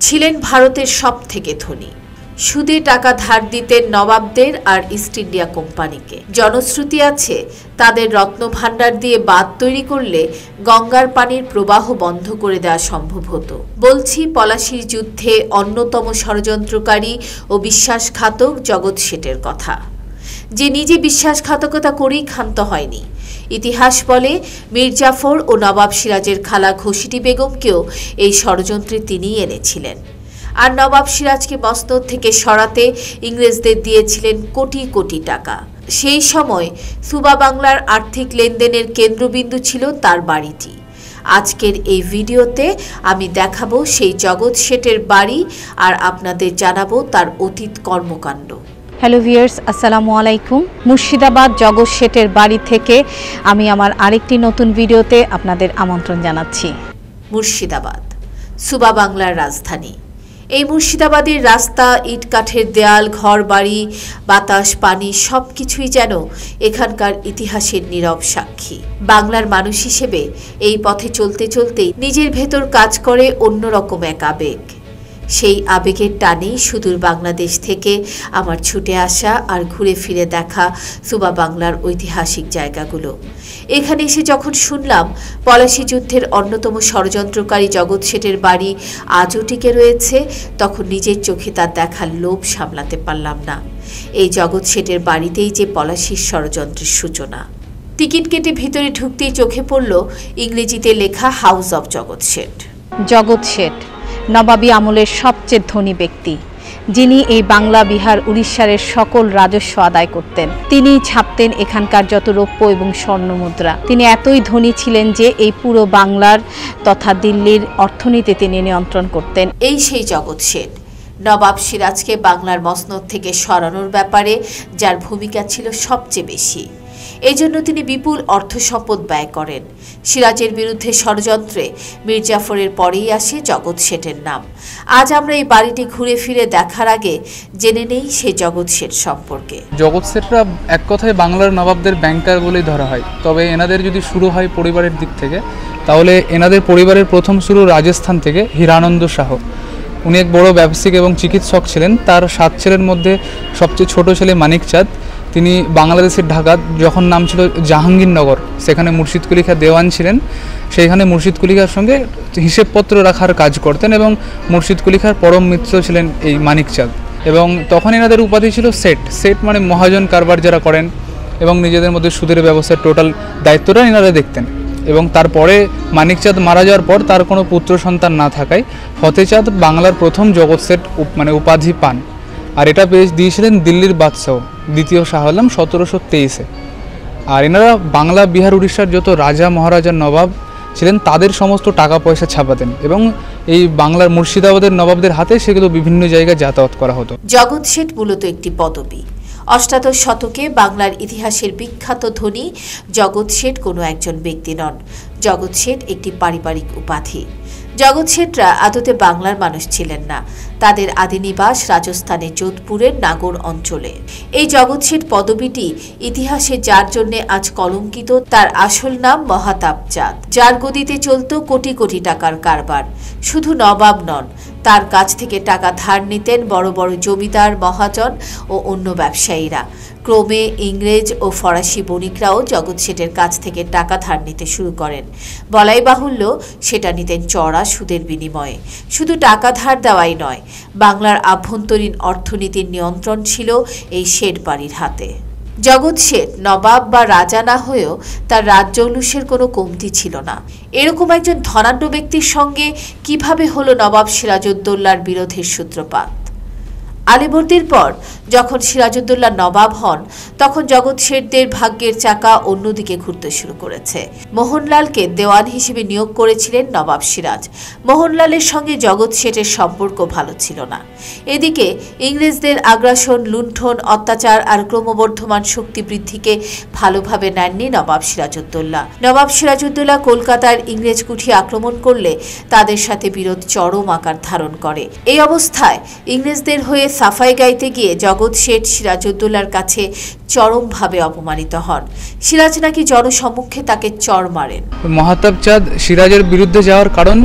ছিলেন ভারতের সবথেকে ধনী। সুদে টাকা ধার দিতেন নবাবদের আর ইস্ট ইন্ডিয়া কোম্পানিকে। জনশ্রুতি আছে তাদের রত্নভাণ্ডার দিয়ে বাঁধ তৈরি করলে গঙ্গার পানির প্রবাহ বন্ধ করে দেওয়া সম্ভব হতো। বলছি পলাশীর যুদ্ধে অন্যতম ষড়যন্ত্রকারী ও বিশ্বাসঘাতক জগৎ শেঠের কথা, যে নিজে বিশ্বাসঘাতকতা করেই ক্ষান্ত হয়নি। ইতিহাস বলে মীর জাফর ও নবাব সিরাজের খালা ঘসিটি বেগমকেও এই ষড়যন্ত্রে তিনিই এনেছিলেন। আর নবাব সিরাজকে মসনদ থেকে সরাতে ইংরেজদের দিয়েছিলেন কোটি কোটি টাকা। সেই সময় সুবা বাংলার আর্থিক লেনদেনের কেন্দ্রবিন্দু ছিল তার বাড়িটি। আজকের এই ভিডিওতে আমি দেখাবো সেই জগৎ শেঠের বাড়ি আর আপনাদের জানাবো তার অতীত কর্মকাণ্ড। হ্যালো ভিউয়ার্স, আসসালামু আলাইকুম। মুর্শিদাবাদ জগৎ শেঠের বাড়ি থেকে আমি আমার আরেকটি নতুন ভিডিওতে আপনাদের আমন্ত্রণ জানাচ্ছি। মুর্শিদাবাদ সুবা বাংলার রাজধানী। এই মুর্শিদাবাদের রাস্তা, ইট কাঠের দেয়াল, ঘর বাড়ি, বাতাস, পানি সবকিছুই যেন এখানকার ইতিহাসের নীরব সাক্ষী। বাংলার মানুষ হিসেবে এই পথে চলতে চলতেই নিজের ভেতর কাজ করে অন্যরকম এক আবেগ। সেই আবেগের টানেই সুদূর বাংলাদেশ থেকে আমার ছুটে আসা আর ঘুরে ফিরে দেখা সুবা বাংলার ঐতিহাসিক জায়গাগুলো। এখানে এসে যখন শুনলাম পলাশী যুদ্ধের অন্যতম ষড়যন্ত্রকারী জগৎ শেঠের বাড়ি আজও টিকে রয়েছে, তখন নিজের চোখে তার দেখার লোভ সামলাতে পারলাম না। এই জগৎ শেঠের বাড়িতেই যে পলাশীর ষড়যন্ত্রের সূচনা। টিকিট কেটে ভিতরে ঢুকতেই চোখে পড়ল ইংরেজিতে লেখা হাউস অব জগৎ শেঠ। জগৎ শেঠ নবাবী আমলের সবচেয়ে ধনী ব্যক্তি, যিনি এই বাংলা, বিহার, উড়িষ্যার সকল রাজস্ব আদায় করতেন। তিনি ছাপতেন এখানকার যত রৌপ্য এবং স্বর্ণ মুদ্রা। তিনি এতই ধনী ছিলেন যে এই পুরো বাংলার তথা দিল্লির অর্থনীতি তিনি নিয়ন্ত্রণ করতেন। এই সেই জগৎ শেঠ নবাব সিরাজকে বাংলার মসনদ থেকে সরানোর ব্যাপারে যার ভূমিকা ছিল সবচেয়ে বেশি। এজন্য তিনি বিপুল অর্থ সম্পদ ব্যয় করেন। সিরাজের বিরুদ্ধে ষড়যন্ত্রে মীর জাফরের পরেই আসে জগৎ শেঠের নাম। আজ আমরা এই বাড়িটি ঘুরে ফিরে দেখার আগে জেনে নেই সেই জগৎ শেঠ সম্পর্কে। জগৎ শেঠরা এক কথায় বাংলার নবাবদের ব্যাংকার বলেই ধরা হয়। তবে এনাদের যদি শুরু হয় পরিবারের দিক থেকে, তাহলে এনাদের পরিবারের প্রথম শুরু রাজস্থান থেকে। হীরানন্দ শাহ, উনি এক বড় ব্যবসায়িক এবং চিকিৎসক ছিলেন। তার 7 ছেলের মধ্যে সবচেয়ে ছোট ছেলে মানিকচাঁদ, তিনি বাংলাদেশের ঢাকা, যখন নাম ছিল জাহাঙ্গীরনগর, সেখানে মুর্শিদ কুলি খাঁ দেওয়ান ছিলেন। সেইখানে মুর্শিদ কুলি খাঁর সঙ্গে হিসেবপত্র রাখার কাজ করতেন এবং মুর্শিদ কুলি খাঁর পরম মিত্র ছিলেন এই মানিকচাঁদ। এবং তখন এনাদের উপাধি ছিল সেট। সেট মানে মহাজন কারবার যারা করেন, এবং নিজেদের মধ্যে সুদের ব্যবসার টোটাল দায়িত্বটা এনারা দেখতেন। এবং তারপরে মানিকচাঁদ মারা যাওয়ার পর তার কোনো পুত্র সন্তান না থাকায় ফতেচাঁদ বাংলার প্রথম জগৎ শেঠ উপাধি পান। আর এটা পেয়ে দিয়েছিলেন দিল্লির বাদশাহ দ্বিতীয় শাহ আলম 1723-এ। আর এনারা বাংলা, বিহার, উড়িষ্যার যত রাজা, মহারাজার নবাব ছিলেন তাদের সমস্ত টাকা পয়সা ছাপাতেন এবং এই বাংলার মুর্শিদাবাদের নবাবদের হাতে সেগুলো বিভিন্ন জায়গায় যাতায়াত করা হতো। জগৎ শেঠ মূলত একটি পদবী। অষ্টাদশ শতকে বাংলার ইতিহাসের বিখ্যাত ধনী জগৎ শেঠ কোনো একজন ব্যক্তি নন। জগৎ শেঠ একটি পারিবারিক উপাধি। জগৎ শেঠরা আদতে বাংলার মানুষ ছিলেন না। তাদের আদিনিবাস রাজস্থানের যোধপুরের নাগর অঞ্চলে। এই জগৎ শেঠ পদবীটি ইতিহাসে যার জন্য আজ কলঙ্কিত, তার আসল নাম মহাতাব চাঁদ, যার গদিতে চলত কোটি কোটি টাকার কারবার। শুধু নবাব নন, তার কাছ থেকে টাকা ধার নিতেন বড় বড় জমিদার, মহাজন ও অন্য ব্যবসায়ীরা। ক্রমে ইংরেজ ও ফরাসি বণিকরাও জগৎ শেঠের কাছ থেকে টাকা ধার নিতে শুরু করেন। বলাই বাহুল্য, সেটা নিতেন চড়া সুদের বিনিময়ে। শুধু টাকা ধার দেওয়াই নয়, বাংলার আভ্যন্তরীণ অর্থনীতির নিয়ন্ত্রণ ছিল এই শেঠ বাড়ির হাতে। জগৎ শেঠ নবাব বা রাজা না হয়েও তার রাজজৌলুসের কোনো কমতি ছিল না। এরকম একজন ধনাঢ্য ব্যক্তির সঙ্গে কিভাবে হলো নবাব সিরাজউদ্দৌলার বিরোধের সূত্রপাত? আলীবর্দীর পর যখন সিরাজউদ্দৌলা নবাব হন, তখন জগৎ শেঠদের ভাগ্যের চাকা অন্যদিকে ঘুরতে শুরু করেছে। মোহনলালকে দেওয়ান হিসেবে নিয়োগ করেছিলেন নবাব সিরাজ। মোহনলালের সঙ্গে জগৎ শেঠের সম্পর্ক ভালো ছিল না। এদিকে ইংরেজদের আগ্রাসন, লুণ্ঠন, অত্যাচার আর ক্রমবর্ধমান শক্তি বৃদ্ধিকে ভালোভাবে নেননি নবাব সিরাজউদ্দৌলা। নবাব সিরাজউদ্দৌলা কলকাতার ইংরেজ কুঠি আক্রমণ করলে তাদের সাথে বিরোধ চরম আকার ধারণ করে। এই অবস্থায় ইংরেজদের হয়ে সাফাই গাইতে গিয়ে জগৎ শেঠ সিরাজউদ্দৌলার কাছে চরমভাবে অপমানিত হন। সিরাজ নাকি জনসম্মুখে তাকে চড় মারেন। মহাতাব চাঁদ সিরাজের বিরুদ্ধে যাওয়ার কারণ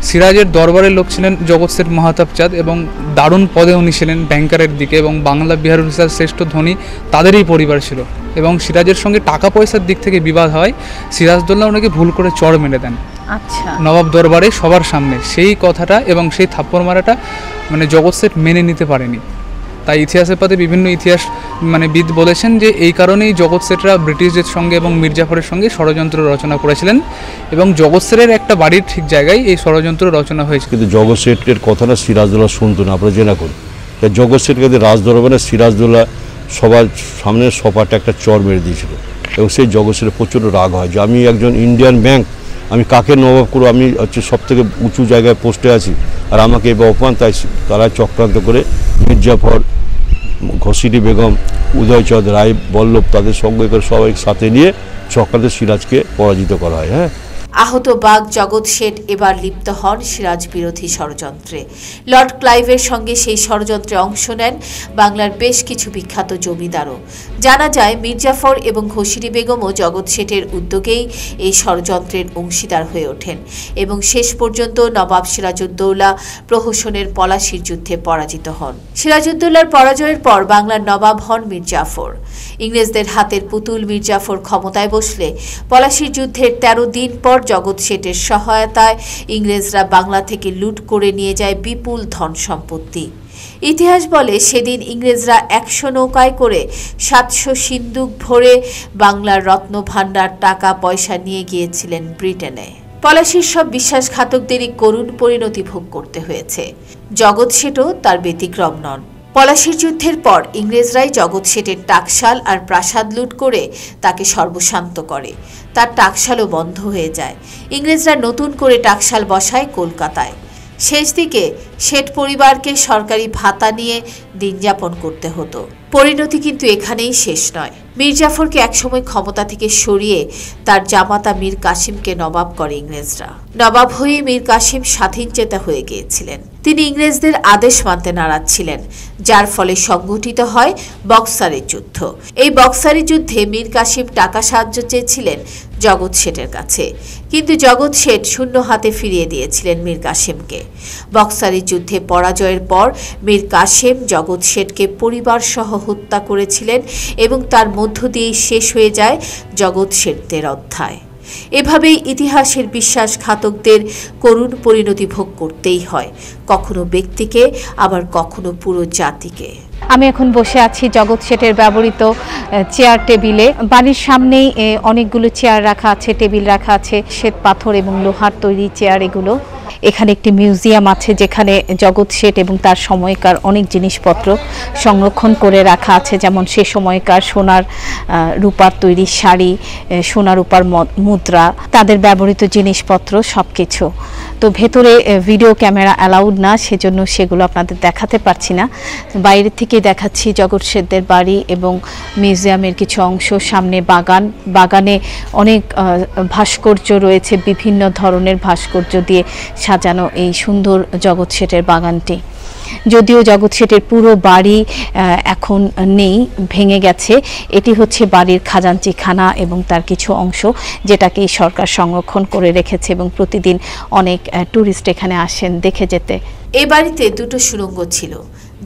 সিরাজের দরবারের লোক ছিলেন জগৎ শেঠ মহাতাব চাঁদ এবং দারুণ পদে উনি ছিলেন ব্যাংকারের দিকে, এবং বাংলা বিহার উড়িষ্যার শ্রেষ্ঠ ধনী তাদেরই পরিবার ছিল, এবং সিরাজের সঙ্গে টাকা পয়সার দিক থেকে বিবাদ হয়। সিরাজউদ্দৌলা ওনাকে ভুল করে চড় মেরে দেন আচ্ছা, নবাব দরবারে সবার সামনে। সেই কথাটা এবং সেই থাপ্পড় মারাটা মানে জগৎ শেঠ মেনে নিতে পারেনি। তাই ইতিহাসের পাতে বিভিন্ন ইতিহাস বিদ বলেছেন যে এই কারণেই জগৎ শেঠরা ব্রিটিশদের সঙ্গে এবং মীর জাফরের সঙ্গে ষড়যন্ত্র রচনা করেছিলেন, এবং জগৎ শেঠের একটা বাড়ির ঠিক জায়গায় এই ষড়যন্ত্র রচনা হয়েছে। কিন্তু জগৎ শেঠের কথাটা সিরাজউদ্দৌলা শুনতো না, আপনারা জেনে করুন। তাই জগৎ শেঠকে রাজদরবারে সিরাজউদ্দৌলা সবার সামনে সপাটে একটা চর মেরে দিয়েছিল, এবং সেই জগৎ শেঠের প্রচণ্ড রাগ হয় যে আমি একজন ইন্ডিয়ান ব্যাংক, আমি কাকে নবাব করবো, আমি হচ্ছে সব থেকে উঁচু জায়গায় পোস্টে আছি, আর আমাকে এবার অপমান। তাই তারা চক্রান্ত করে মীর জাফর, ঘসিটি বেগম, উদয়চাঁদ রায়, বল্লভ তাদের সঙ্গে করে সবাই সাথে নিয়ে চক্রান্তে সিরাজকে পরাজিত করা হয়। আহত বাঘ জগৎ শেঠ এবার লিপ্ত হন সিরাজ বিরোধী ষড়যন্ত্রে। লর্ড ক্লাইভের সঙ্গে সেই ষড়যন্ত্রে অংশ নেন বাংলার বেশ কিছু বিখ্যাত জমিদারও। জানা যায় মীর জাফর এবং ঘসিটি বেগমও জগৎ শেঠের উদ্যোগেই এই ষড়যন্ত্রের অংশীদার হয়ে ওঠেন, এবং শেষ পর্যন্ত নবাব সিরাজউদ্দৌলা প্রহসনের পলাশির যুদ্ধে পরাজিত হন। সিরাজউদ্দৌলার পরাজয়ের পর বাংলার নবাব হন মীর জাফর। ইংরেজদের হাতের পুতুল মীর জাফর ক্ষমতায় বসলে পলাশির যুদ্ধের 13 দিন পর জগৎ শেঠের সহায়তায় ইংরেজরা বাংলা থেকে লুট করে নিয়ে যায় বিপুল ধন সম্পত্তি। ইতিহাস বলে সেদিন ইংরেজরা 100 নৌকায় করে 700 সিন্দুক ভরে বাংলার রত্নভাণ্ডার টাকা পয়সা নিয়ে গিয়েছিলেন ব্রিটেনে। পলাশির সব বিশ্বাসঘাতকদেরই করুণ পরিণতি ভোগ করতে হয়েছে। জগৎ শেঠও তার ব্যতিক্রম নন। পলাশির যুদ্ধের পর ইংরেজরাই জগৎ শেঠের টাকশাল আর প্রাসাদ লুট করে তাকে সর্বশান্ত করে। তার টাকশালও বন্ধ হয়ে যায়। ইংরেজরা নতুন করে টাকশাল বসায় কলকাতায়। শেষ দিকে শেঠ পরিবারকে সরকারি ভাতা নিয়ে দিন যাপন করতে হতো। পরিণতি কিন্তু এখানেই শেষ নয়। মীর জাফরকে একসময় ক্ষমতা থেকে সরিয়ে তার জামাতা মীর কাসিমকে নবাব করে ইংরেজরা। নবাব হয়ে মীর কাসিম স্বাধীনচেতা হয়ে গিয়েছিলেন। তিনি ইংরেজদের আদেশ মানতে নারাজ ছিলেন, যার ফলে সংঘটিত হয় বক্সারের যুদ্ধ। এই বক্সারের যুদ্ধে মীর কাসিম টাকা সাহায্য চেয়েছিলেন জগৎ শেঠের কাছে, কিন্তু জগৎ শেঠ শূন্য হাতে ফিরিয়ে দিয়েছিলেন মীর কাসিমকে। বক্সারের যুদ্ধে পরাজয়ের পর মীর কাসিম জগৎ শেঠকে পরিবার সহ হত্যা করেছিলেন, এবং তার মধ্য দিয়েই শেষ হয়ে যায় জগৎ শেঠদের অধ্যায়। এভাবেই ইতিহাসের বিশ্বাসঘাতকদের করুণ পরিণতি ভোগ করতেই হয়, কখনো ব্যক্তিকে আবার কখনো পুরো জাতিকে। আমি এখন বসে আছি জগৎ শেঠের ব্যবহৃত চেয়ার টেবিলে। বাড়ির সামনেই অনেকগুলো চেয়ার রাখা আছে, টেবিল রাখা আছে, শ্বেত পাথর এবং লোহার তৈরি চেয়ার এগুলো। এখানে একটি মিউজিয়াম আছে যেখানে জগৎ শেঠ এবং তার সময়কার অনেক জিনিসপত্র সংরক্ষণ করে রাখা আছে, যেমন সে সময়কার সোনার রূপার তৈরি শাড়ি, সোনা রূপার মুদ্রা, তাদের ব্যবহৃত জিনিসপত্র সবকিছু। তো ভেতরে ভিডিও ক্যামেরা অ্যালাউড না, সেজন্য সেগুলো আপনাদের দেখাতে পারছি না। বাইরে থেকে দেখাচ্ছি জগৎ শেঠদের বাড়ি এবং মিউজিয়ামের কিছু অংশ। সামনে বাগানে অনেক ভাস্কর্য রয়েছে, বিভিন্ন ধরনের ভাস্কর্য দিয়ে সাজানো এই সুন্দর জগৎ শেঠের বাগানটি। যদিও জগৎ শেঠের পুরো বাড়ি এখন নেই, ভেঙে গেছে। এটি হচ্ছে বাড়ির খাজাঞ্চিখানা এবং তার কিছু অংশ, যেটাকে সরকার সংরক্ষণ করে রেখেছে, এবং প্রতিদিন অনেক ট্যুরিস্ট এখানে আসেন দেখে যেতে। এই বাড়িতে 2টো সুড়ঙ্গ ছিল,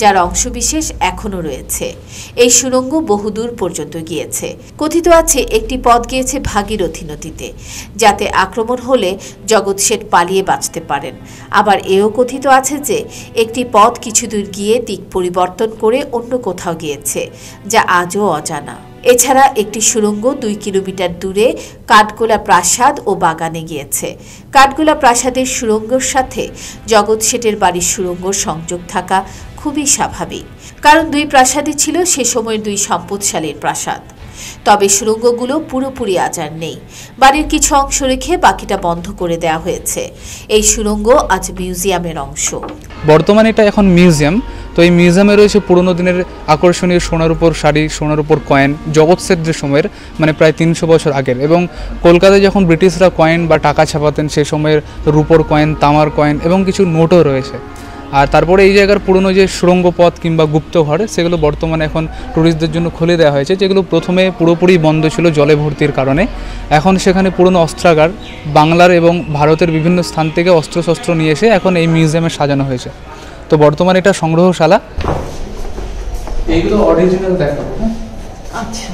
যার অংশবিশেষ এখনো রয়েছে। এই সুড়ঙ্গ বহুদূর পর্যন্ত গিয়েছে। কথিত আছে একটি পথ গিয়েছে ভাগীরথী নদীতে, যাতে আক্রমণ হলে জগৎ শেঠ পালিয়ে বাঁচতে পারেন। আবার এও কথিত আছে যে একটি পথ কিছু দূর গিয়ে দিক পরিবর্তন করে অন্য কোথাও গিয়েছে, যা আজও অজানা। এছাড়া একটি সুড়ঙ্গ 2 কিলোমিটার দূরে কাঠগোলা প্রাসাদ ও বাগানে গিয়েছে। কাঠগোলা প্রাসাদের সুড়ঙ্গের সাথে জগৎ শেঠের বাড়ির সুড়ঙ্গ সংযোগ থাকা খুবই স্বাভাবিক, কারণ 2 প্রাসাদই ছিল সে সময়ের 2 সম্পদশালীর প্রাসাদ। তবে সুড়ঙ্গগুলো পুরোপুরি আজার নেই। বাড়ির কিছু অংশ রেখে বাকিটা বন্ধ করে দেওয়া হয়েছে। এই সুড়ঙ্গ আজ মিউজিয়ামের অংশ। বর্তমানে এটা এখন মিউজিয়াম। তো এই মিউজিয়ামে রয়েছে পুরনো দিনের আকর্ষণীয় সোনার উপর শাড়ি, সোনার উপর কয়েন, জগৎ শেঠদের সময়ের প্রায় 300 বছর আগের। এবং কলকাতায় যখন ব্রিটিশরা কয়েন বা টাকা ছাপাতেন সে সময়ের রূপোর কয়েন, তামার কয়েন এবং কিছু নোটও রয়েছে। আর তারপরে এই জায়গার পুরনো যে সুড়ঙ্গ পথ কিংবা গুপ্তঘর সেগুলো বর্তমানে এখন ট্যুরিস্টদের জন্য খুলে দেওয়া হয়েছে, যেগুলো প্রথমে পুরোপুরি বন্ধ ছিল জলে ভর্তির কারণে। এখন সেখানে পুরনো অস্ত্রাগার, বাংলার এবং ভারতের বিভিন্ন স্থান থেকে অস্ত্রশস্ত্র নিয়ে এসে এখন এই মিউজিয়ামে সাজানো হয়েছে। তো বর্তমানে এটা সংগ্রহশালা। এইগুলো অরিজিনাল দেখাবো। আচ্ছা,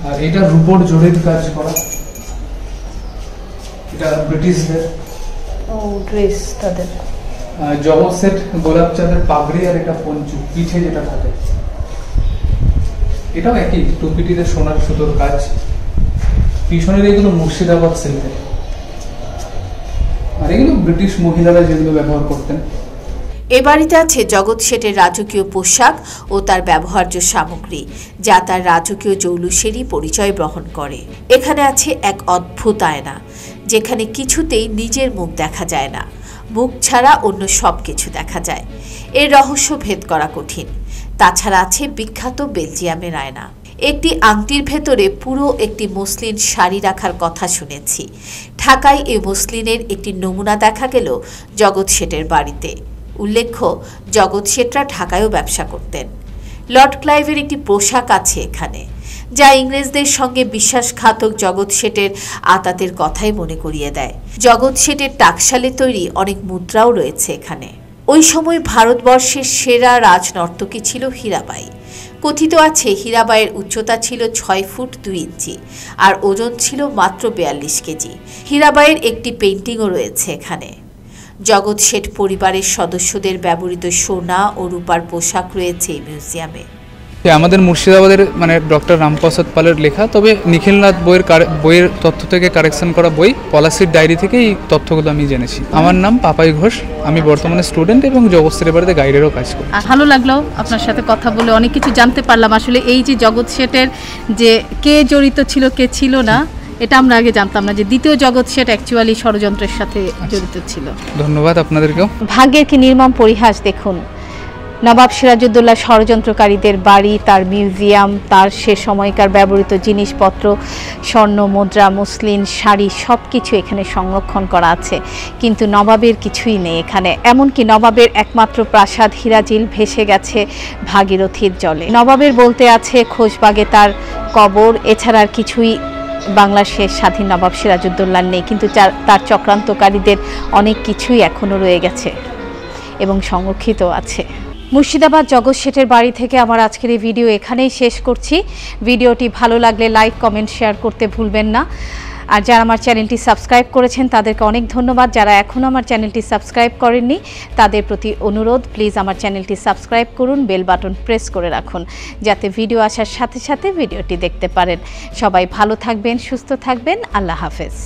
আর এটা রূপোর জরির কাজ করা, এটা ব্রিটিশদের ড্রেস তাদের। জগৎ সেট গোলাপ চাঁদের পাগড়ি, আর এটা পঞ্চু পিঠে যেটা থাকে, এটাও একই টুপিটিতে সোনার সুতোর কাজ। পিছনের এগুলো মুর্শিদাবাদ সিল্কের, আর এগুলো ব্রিটিশ মহিলারা যেগুলো ব্যবহার করতেন। এ বাড়িতে আছে জগৎ শেঠের রাজকীয় পোশাক ও তার ব্যবহার্য সামগ্রী, যা তার রাজকীয় জৌলুসেরই পরিচয় বহন করে। এখানে আছে এক অদ্ভুত আয়না, যেখানে কিছুতেই নিজের মুখ দেখা যায় না, মুখ ছাড়া অন্য সব কিছু দেখা যায়। এর রহস্য ভেদ করা কঠিন। তাছাড়া আছে বিখ্যাত বেলজিয়ামের আয়না। একটি আংটির ভেতরে পুরো একটি মসলিন শাড়ি রাখার কথা শুনেছি। ঢাকায় এই মসলিনের একটি নমুনা দেখা গেল জগৎ শেঠের বাড়িতে। উল্লেখ্য, জগৎ শেঠরা ঢাকায়ও ব্যবসা করতেন। লর্ড ক্লাইভের একটি পোশাক আছে এখানে, যা ইংরেজদের সঙ্গে বিশ্বাসঘাতক জগৎ শেঠের আতাতের কথাই মনে করিয়ে দেয়। জগৎ শেঠের টাকশালে তৈরি অনেক মুদ্রাও রয়েছে এখানে। ওই সময় ভারতবর্ষের সেরা রাজনর্তকী ছিল হীরাবাই। কথিত আছে হীরাবাইয়ের উচ্চতা ছিল 6 ফুট 2 ইঞ্চি আর ওজন ছিল মাত্র 42 কেজি। হীরাবাইয়ের একটি পেন্টিংও রয়েছে এখানে। জগৎ শেঠ পরিবারের সদস্যদের ব্যবহৃত সোনা ও রূপার পোশাক রয়েছে এই মিউজিয়ামে। আমাদের মুর্শিদাবাদের ডক্টর রামপ্রসাদ পালের লেখা, তবে নিখিলনাথ বইয়ের তথ্য থেকে কারেকশন করা বই পলাশির ডায়েরি থেকে এই তথ্যগুলো আমি জেনেছি। আমার নাম পাপাই ঘোষ, আমি বর্তমানে স্টুডেন্ট এবং জগৎ শেঠের বাড়িতে গাইডেরও কাজ করি। ভালো লাগলো আপনার সাথে কথা বলে, অনেক কিছু জানতে পারলাম। আসলে এই যে জগৎ শেঠের যে কে জড়িত ছিল কে ছিল না, এটা আমরা আগে জানতাম না যে দ্বিতীয় জগৎ শেঠ অ্যাকচুয়ালি ষড়যন্ত্রের সাথে জড়িত ছিল। ধন্যবাদ আপনাদেরকেও। ভাগ্যের কি নির্মম পরিহাস দেখুন। নবাব সিরাজউদ্দৌলা ষড়যন্ত্রকারীদের বাড়ি, তার মিউজিয়াম, তার সে সময়কার ব্যবহৃত জিনিসপত্র, স্বর্ণ মুদ্রা, মুসলিন শাড়ি, সব কিছু এখানে সংরক্ষণ করা আছে, কিন্তু নবাবের কিছুই নেই এখানে। এমনকি নবাবের একমাত্র প্রাসাদ হীরাজিল ভেসে গেছে ভাগীরথীর জলে। নবাবের বলতে আছে খোশবাগে তার কবর, এছাড়া আর কিছুই বাংলার শেষ স্বাধীন নবাব সিরাজউদ্দৌলার নেই, কিন্তু তার চক্রান্তকারীদের অনেক কিছুই এখনও রয়ে গেছে এবং সংরক্ষিত আছে। মুর্শিদাবাদ জগৎ শেঠের বাড়ি থেকে আমার আজকের এই ভিডিও এখানেই শেষ করছি। ভিডিওটি ভালো লাগলে লাইক, কমেন্ট, শেয়ার করতে ভুলবেন না। আর যারা আমার চ্যানেলটি সাবস্ক্রাইব করেছেন তাদেরকে অনেক ধন্যবাদ। যারা এখনও আমার চ্যানেলটি সাবস্ক্রাইব করেননি তাদের প্রতি অনুরোধ, প্লিজ আমার চ্যানেলটি সাবস্ক্রাইব করুন, বেল বাটন প্রেস করে রাখুন, যাতে ভিডিও আসার সাথে সাথে ভিডিওটি দেখতে পারেন। সবাই ভালো থাকবেন, সুস্থ থাকবেন। আল্লাহ হাফেজ।